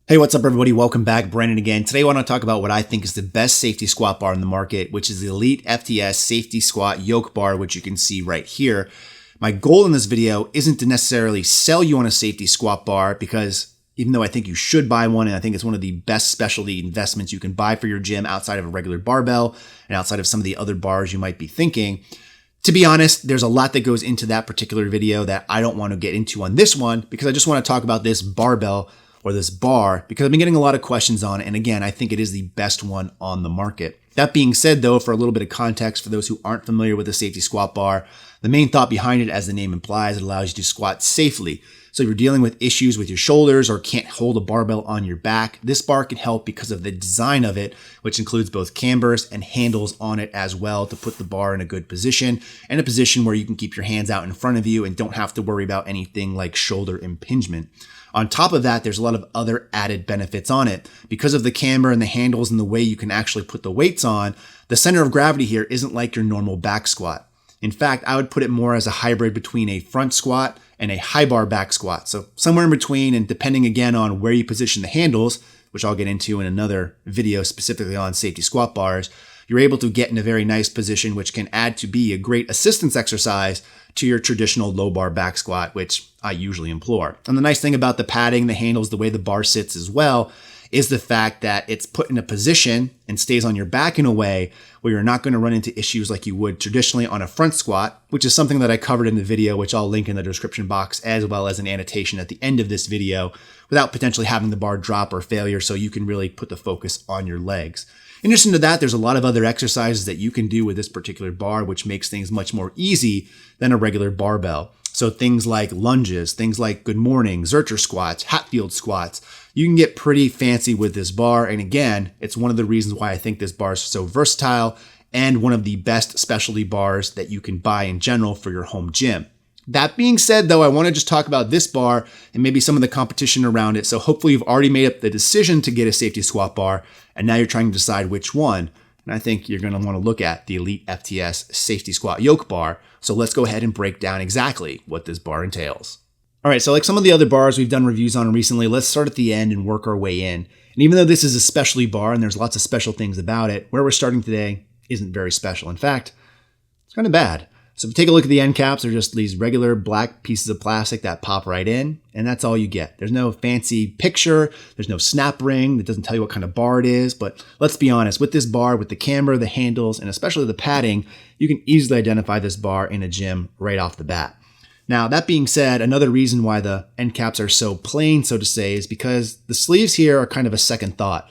Hey, what's up everybody? Welcome back. Brandon again. Today I want to talk about what I think is the best safety squat bar in the market, which is the EliteFTS Safety Squat Yoke Bar, which you can see right here. My goal in this video isn't to necessarily sell you on a safety squat bar, because even though I think you should buy one, and I think it's one of the best specialty investments you can buy for your gym outside of a regular barbell and outside of some of the other bars you might be thinking, to be honest, there's a lot that goes into that particular video that I don't want to get into on this one, because I just want to talk about this barbell or this bar, because I've been getting a lot of questions on it. And again, I think it is the best one on the market. That being said, though, for a little bit of context for those who aren't familiar with the safety squat bar, the main thought behind it, as the name implies, it allows you to squat safely. So if you're dealing with issues with your shoulders or can't hold a barbell on your back, this bar can help because of the design of it, which includes both cambers and handles on it as well to put the bar in a good position, and a position where you can keep your hands out in front of you and don't have to worry about anything like shoulder impingement. On top of that, there's a lot of other added benefits on it. Because of the camber and the handles and the way you can actually put the weights on, the center of gravity here isn't like your normal back squat. In fact, I would put it more as a hybrid between a front squat and a high bar back squat. So somewhere in between, and depending again on where you position the handles, which I'll get into in another video specifically on safety squat bars, you're able to get in a very nice position, which can add to be a great assistance exercise to your traditional low bar back squat, which I usually employ. And the nice thing about the padding, the handles, the way the bar sits as well, is the fact that it's put in a position and stays on your back in a way where you're not going to run into issues like you would traditionally on a front squat, which is something that I covered in the video, which I'll link in the description box, as well as an annotation at the end of this video, without potentially having the bar drop or failure, so you can really put the focus on your legs. In addition to that, there's a lot of other exercises that you can do with this particular bar, which makes things much more easy than a regular barbell. So things like lunges, things like good morning, Zercher squats, Hatfield squats, you can get pretty fancy with this bar. And again, it's one of the reasons why I think this bar is so versatile and one of the best specialty bars that you can buy in general for your home gym. That being said, though, I want to just talk about this bar and maybe some of the competition around it. So hopefully you've already made up the decision to get a safety squat bar, and now you're trying to decide which one. And I think you're going to want to look at the EliteFTS Safety Squat Yoke Bar. So let's go ahead and break down exactly what this bar entails. All right, so like some of the other bars we've done reviews on recently, let's start at the end and work our way in. And even though this is a specialty bar and there's lots of special things about it, where we're starting today isn't very special. In fact, it's kind of bad. So if you take a look at the end caps, they're just these regular black pieces of plastic that pop right in, and that's all you get. There's no fancy picture, there's no snap ring that doesn't tell you what kind of bar it is, but let's be honest, with this bar, with the camber, the handles, and especially the padding, you can easily identify this bar in a gym right off the bat. Now, that being said, another reason why the end caps are so plain, so to say, is because the sleeves here are kind of a second thought.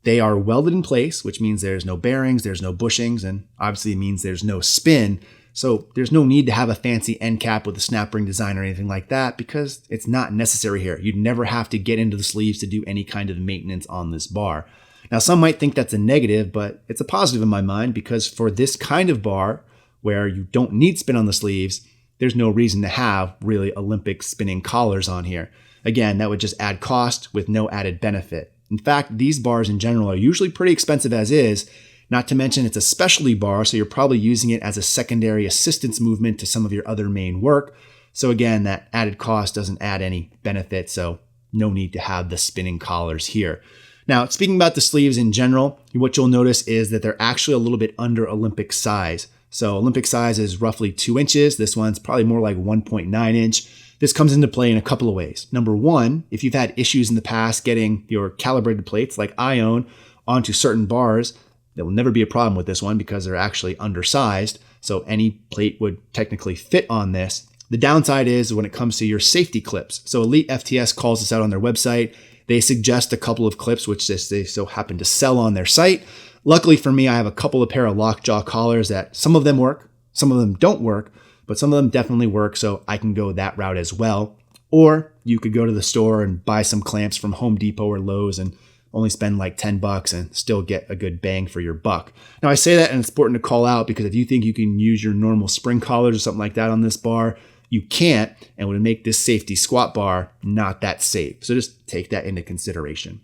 They are welded in place, which means there's no bearings, there's no bushings, and obviously it means there's no spin. So there's no need to have a fancy end cap with a snap ring design or anything like that, because it's not necessary here. You'd never have to get into the sleeves to do any kind of maintenance on this bar. Now, some might think that's a negative, but it's a positive in my mind, because for this kind of bar where you don't need spin on the sleeves, there's no reason to have really Olympic spinning collars on here. Again, that would just add cost with no added benefit. In fact, these bars in general are usually pretty expensive as is. Not to mention it's a specialty bar, so you're probably using it as a secondary assistance movement to some of your other main work. So again, that added cost doesn't add any benefit, so no need to have the spinning collars here. Now, speaking about the sleeves in general, what you'll notice is that they're actually a little bit under Olympic size. So Olympic size is roughly 2 inches. This one's probably more like 1.9 inch. This comes into play in a couple of ways. Number one, if you've had issues in the past getting your calibrated plates like I own onto certain bars, there will never be a problem with this one because they're actually undersized. So any plate would technically fit on this. The downside is when it comes to your safety clips. So EliteFTS calls this out on their website. They suggest a couple of clips, which they so happen to sell on their site. Luckily for me, I have a couple of pair of lockjaw collars that some of them work, some of them don't work, but some of them definitely work, so I can go that route as well. Or you could go to the store and buy some clamps from Home Depot or Lowe's and only spend like $10 and still get a good bang for your buck. Now I say that, and it's important to call out, because if you think you can use your normal spring collars or something like that on this bar, you can't, and would make this safety squat bar not that safe. So just take that into consideration.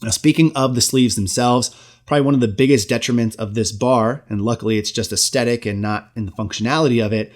Now, speaking of the sleeves themselves, probably one of the biggest detriments of this bar, and luckily it's just aesthetic and not in the functionality of it,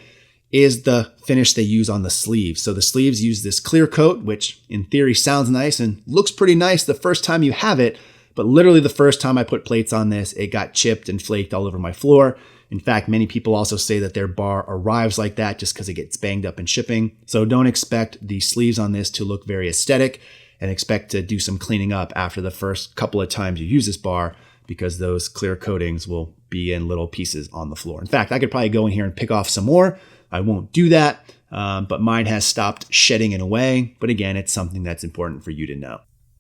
is the finish they use on the sleeves. So the sleeves use this clear coat, which in theory sounds nice and looks pretty nice the first time you have it, but literally the first time I put plates on this, it got chipped and flaked all over my floor. In fact, many people also say that their bar arrives like that just because it gets banged up in shipping. So don't expect the sleeves on this to look very aesthetic, and expect to do some cleaning up after the first couple of times you use this bar, because those clear coatings will be in little pieces on the floor. In fact, I could probably go in here and pick off some more. I won't do that, but mine has stopped shedding in a way. But again, it's something that's important for you to know.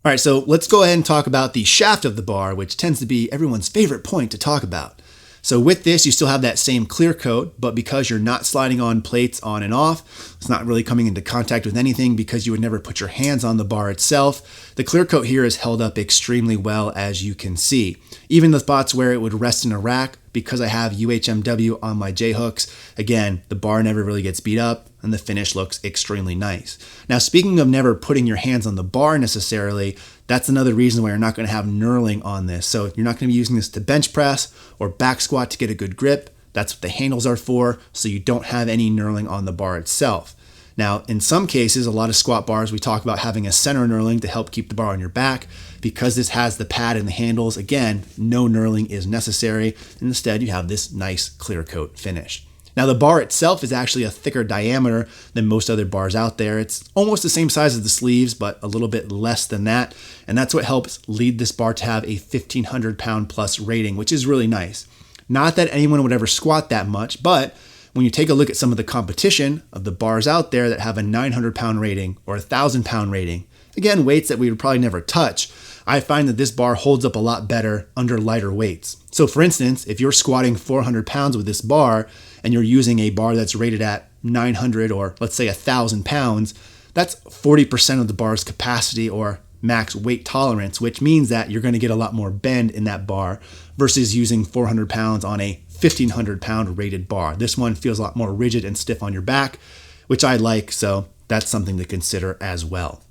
All right, so let's go ahead and talk about the shaft of the bar, which tends to be everyone's favorite point to talk about. So with this, you still have that same clear coat, but because you're not sliding on plates on and off, it's not really coming into contact with anything because you would never put your hands on the bar itself. The clear coat here is held up extremely well, as you can see. Even the spots where it would rest in a rack, because I have UHMW on my J-hooks, again, the bar never really gets beat up and the finish looks extremely nice. Now, speaking of never putting your hands on the bar necessarily, that's another reason why you're not going to have knurling on this. So you're not going to be using this to bench press or back squat to get a good grip. That's what the handles are for, so you don't have any knurling on the bar itself. Now, in some cases, a lot of squat bars, we talk about having a center knurling to help keep the bar on your back. Because this has the pad and the handles, again, no knurling is necessary. And instead, you have this nice clear coat finish. Now, the bar itself is actually a thicker diameter than most other bars out there. It's almost the same size as the sleeves, but a little bit less than that. And that's what helps lead this bar to have a 1,500 pound plus rating, which is really nice. Not that anyone would ever squat that much, but when you take a look at some of the competition of the bars out there that have a 900 pound rating or 1,000 pound rating, again, weights that we would probably never touch, I find that this bar holds up a lot better under lighter weights. So for instance, if you're squatting 400 pounds with this bar and you're using a bar that's rated at 900 or let's say 1,000 pounds, that's 40% of the bar's capacity or max weight tolerance, which means that you're going to get a lot more bend in that bar versus using 400 pounds on a 1,500 pound rated bar. This one feels a lot more rigid and stiff on your back, which I like, so that's something to consider as well.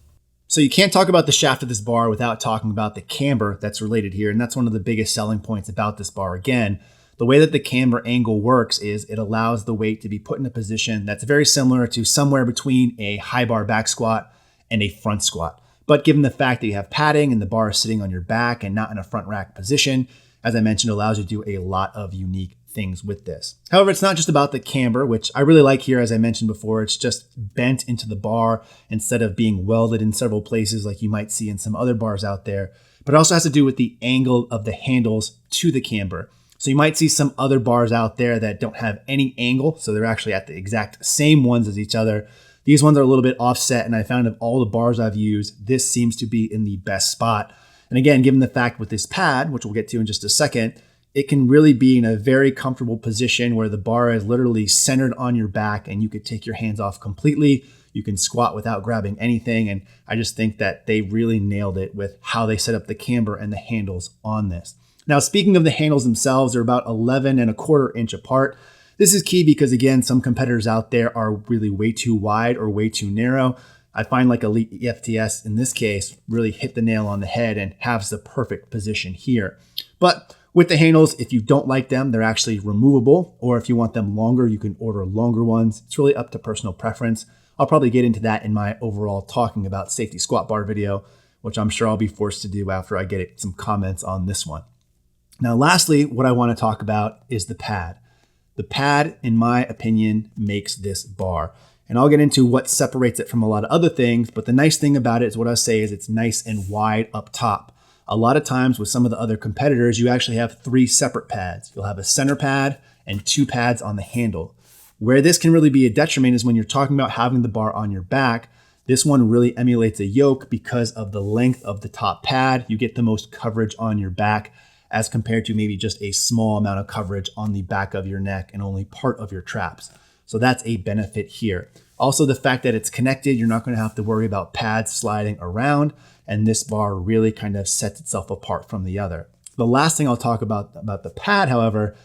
So you can't talk about the shaft of this bar without talking about the camber that's related here, and that's one of the biggest selling points about this bar. Again, the way that the camber angle works is it allows the weight to be put in a position that's very similar to somewhere between a high bar back squat and a front squat. But given the fact that you have padding and the bar is sitting on your back and not in a front rack position, as I mentioned, allows you to do a lot of unique things with this. However, it's not just about the camber, which I really like here. As I mentioned before, it's just bent into the bar instead of being welded in several places like you might see in some other bars out there. But it also has to do with the angle of the handles to the camber. So you might see some other bars out there that don't have any angle, so they're actually at the exact same ones as each other. These ones are a little bit offset, and I found of all the bars I've used, this seems to be in the best spot. And again, given the fact with this pad, which we'll get to in just a second, it can really be in a very comfortable position where the bar is literally centered on your back and you could take your hands off completely. You can squat without grabbing anything. And I just think that they really nailed it with how they set up the camber and the handles on this. Now, speaking of the handles themselves, they're about 11¼ inch apart. This is key because, again, some competitors out there are really way too wide or way too narrow. I find like EliteFTS in this case really hit the nail on the head and has the perfect position here. But with the handles, if you don't like them, they're actually removable, or if you want them longer, you can order longer ones. It's really up to personal preference. I'll probably get into that in my overall talking about safety squat bar video, which I'm sure I'll be forced to do after I get some comments on this one. Now, lastly, what I want to talk about is the pad. The pad, in my opinion, makes this bar. And I'll get into what separates it from a lot of other things, but the nice thing about it is what I say is it's nice and wide up top. A lot of times with some of the other competitors, you actually have 3 separate pads. You'll have a center pad and 2 pads on the handle. Where this can really be a detriment is when you're talking about having the bar on your back. This one really emulates a yoke because of the length of the top pad. You get the most coverage on your back as compared to maybe just a small amount of coverage on the back of your neck and only part of your traps. So that's a benefit here. Also, the fact that it's connected, you're not going to have to worry about pads sliding around, and this bar really kind of sets itself apart from the other. The last thing I'll talk about the pad, however,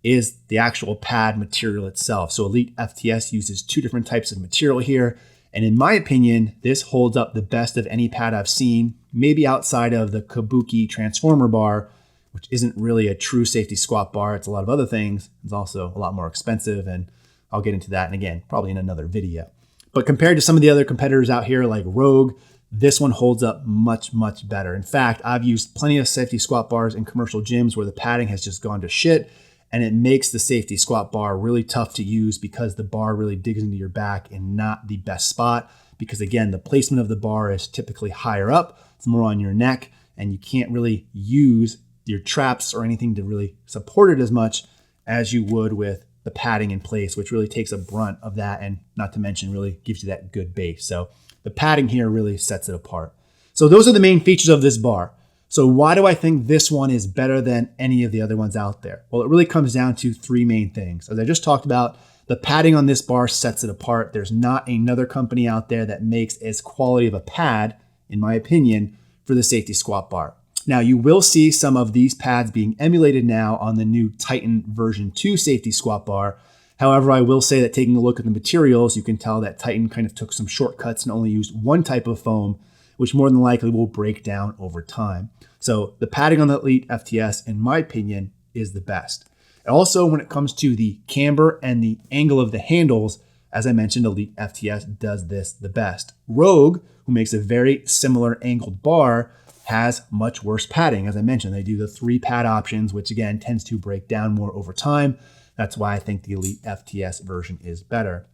is the actual pad material itself. So EliteFTS uses 2 different types of material here, and in my opinion, this holds up the best of any pad I've seen, maybe outside of the Kabuki Transformer bar, which isn't really a true safety squat bar. It's a lot of other things. It's also a lot more expensive and I'll get into that, and again, probably in another video. But compared to some of the other competitors out here like Rogue, this one holds up much, much better. In fact, I've used plenty of safety squat bars in commercial gyms where the padding has just gone to shit, and it makes the safety squat bar really tough to use because the bar really digs into your back in not the best spot. Because again, the placement of the bar is typically higher up, it's more on your neck, and you can't really use your traps or anything to really support it as much as you would with the padding in place, which really takes a brunt of that, and not to mention really gives you that good base. So the padding here really sets it apart. So those are the main features of this bar. So why do I think this one is better than any of the other ones out there? Well, it really comes down to three main things. As I just talked about, the padding on this bar sets it apart. There's not another company out there that makes as quality of a pad, in my opinion, for the safety squat bar. Now, you will see some of these pads being emulated now on the new Titan version 2 safety squat bar. However, I will say that taking a look at the materials, you can tell that Titan kind of took some shortcuts and only used one type of foam, which more than likely will break down over time. So the padding on the EliteFTS, in my opinion, is the best. And also, when it comes to the camber and the angle of the handles, as I mentioned, EliteFTS does this the best. Rogue, who makes a very similar angled bar, has much worse padding. As I mentioned, they do the 3 pad options, which again tends to break down more over time. That's why I think the EliteFTS version is better.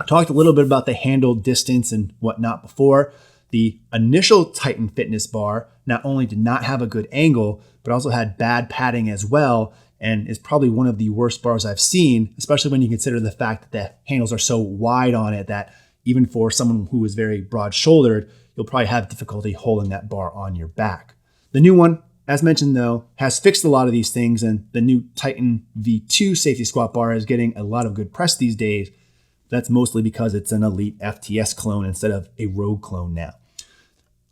I talked a little bit about the handle distance and whatnot before. The initial Titan Fitness bar not only did not have a good angle, but also had bad padding as well, and is probably one of the worst bars I've seen, especially when you consider the fact that the handles are so wide on it that even for someone who is very broad-shouldered, you'll probably have difficulty holding that bar on your back. The new one, as mentioned though, has fixed a lot of these things, and the new Titan V2 safety squat bar is getting a lot of good press these days. That's mostly because it's an EliteFTS clone instead of a Rogue clone now.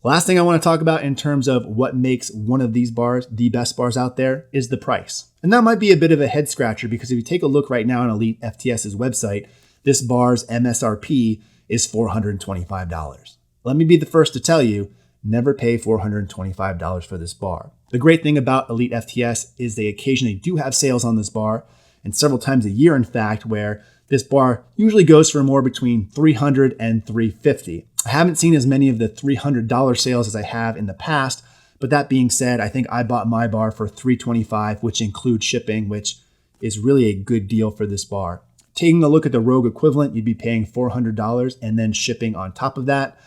Last thing I want to talk about in terms of what makes one of these bars the best bars out there is the price. And that might be a bit of a head scratcher because if you take a look right now on EliteFTS's website, this bar's MSRP is $425. Let me be the first to tell you, never pay $425 for this bar. The great thing about EliteFTS is they occasionally do have sales on this bar, and several times a year, in fact, where this bar usually goes for more between $300 and $350. I haven't seen as many of the $300 sales as I have in the past, but that being said, I think I bought my bar for $325, which includes shipping, which is really a good deal for this bar. Taking a look at the Rogue equivalent, you'd be paying $400 and then shipping on top of that.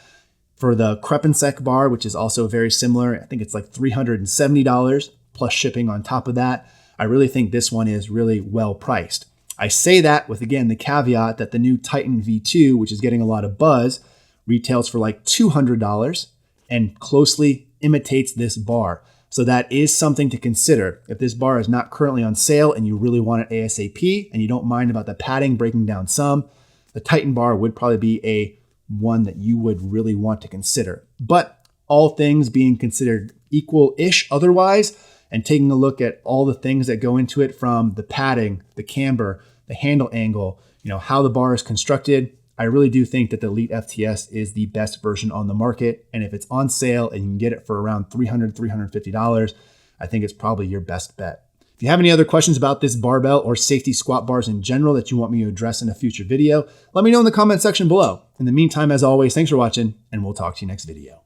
For the Krepensek bar, which is also very similar, I think it's like $370 plus shipping on top of that. I really think this one is really well priced. I say that with, again, the caveat that the new Titan V2, which is getting a lot of buzz, retails for like $200 and closely imitates this bar. So that is something to consider. If this bar is not currently on sale and you really want it ASAP and you don't mind about the padding breaking down some, the Titan bar would probably be a one that you would really want to consider. But all things being considered equal-ish otherwise, and taking a look at all the things that go into it, from the padding, the camber, the handle angle, how the bar is constructed, I really do think that the EliteFTS is the best version on the market. And if it's on sale and you can get it for around $300, $350, I think it's probably your best bet. If you have any other questions about this barbell or safety squat bars in general that you want me to address in a future video, let me know in the comment section below. In the meantime, as always, thanks for watching, and we'll talk to you next video.